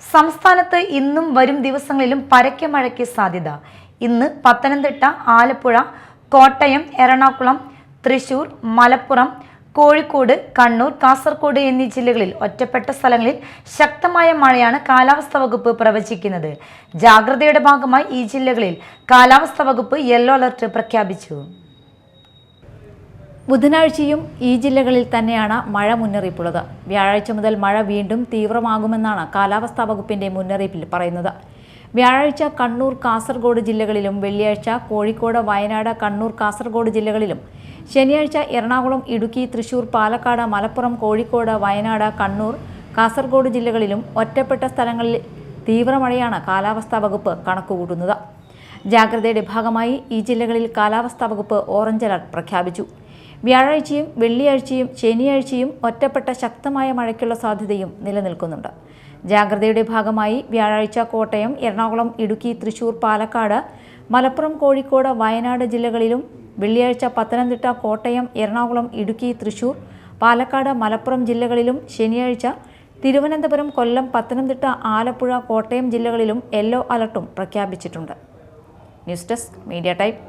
സംസ്ഥാനത്ത് ഇന്നും വരും ദിവസങ്ങളിലും പരക്കെ മഴയ്ക്ക് സാധ്യത. ഇന്ന് പത്തനംതിട്ട, ആലപ്പുഴ, കോട്ടയം, എറണാകുളം, തൃശൂർ, മലപ്പുറം, കോഴിക്കോട്, കണ്ണൂർ, കാസർഗോഡ് എന്നീ ജില്ലകളിൽ ഒറ്റപ്പെട്ട സ്ഥലങ്ങളിൽ ശക്തമായ മഴയാണ് കാലാവസ്ഥാ വകുപ്പ് പ്രവചിക്കുന്നത്. ജാഗ്രതയുടെ ഭാഗമായി ഈ ജില്ലകളിൽ കാലാവസ്ഥാ വകുപ്പ് യെല്ലോ അലർട്ട് പ്രഖ്യാപിച്ചു. ബുധനാഴ്ചയും ഈ ജില്ലകളിൽ തന്നെയാണ് മഴ മുന്നറിയിപ്പുള്ളത്. വ്യാഴാഴ്ച മുതൽ മഴ വീണ്ടും തീവ്രമാകുമെന്നാണ് കാലാവസ്ഥാ വകുപ്പിന്റെ മുന്നറിയിപ്പിൽ പറയുന്നത്. വ്യാഴാഴ്ച കണ്ണൂർ, കാസർഗോഡ് ജില്ലകളിലും വെള്ളിയാഴ്ച കോഴിക്കോട്, വയനാട്, കണ്ണൂർ, കാസർഗോഡ് ജില്ലകളിലും ശനിയാഴ്ച എറണാകുളം, ഇടുക്കി, തൃശൂർ, പാലക്കാട്, മലപ്പുറം, കോഴിക്കോട്, വയനാട്, കണ്ണൂർ, കാസർഗോഡ് ജില്ലകളിലും ഒറ്റപ്പെട്ട സ്ഥലങ്ങളിൽ തീവ്രമഴയാണ് കാലാവസ്ഥാ വകുപ്പ് കണക്കുകൂട്ടുന്നത്. ജാഗ്രതയുടെ ഭാഗമായി ഈ ജില്ലകളിൽ കാലാവസ്ഥാ വകുപ്പ് ഓറഞ്ച് അലർട്ട് പ്രഖ്യാപിച്ചു. വ്യാഴാഴ്ചയും വെള്ളിയാഴ്ചയും ശനിയാഴ്ചയും ഒറ്റപ്പെട്ട ശക്തമായ മഴയ്ക്കുള്ള സാധ്യതയും നിലനിൽക്കുന്നുണ്ട്. ജാഗ്രതയുടെ ഭാഗമായി വ്യാഴാഴ്ച കോട്ടയം, എറണാകുളം, ഇടുക്കി, തൃശൂർ, പാലക്കാട്, മലപ്പുറം, കോഴിക്കോട്, വയനാട് ജില്ലകളിലും വെള്ളിയാഴ്ച പത്തനംതിട്ട, കോട്ടയം, എറണാകുളം, ഇടുക്കി, തൃശൂർ, പാലക്കാട്, മലപ്പുറം ജില്ലകളിലും ശനിയാഴ്ച തിരുവനന്തപുരം, കൊല്ലം, പത്തനംതിട്ട, ആലപ്പുഴ, കോട്ടയം ജില്ലകളിലും യെല്ലോ അലർട്ടും പ്രഖ്യാപിച്ചിട്ടുണ്ട്. News desk, media time.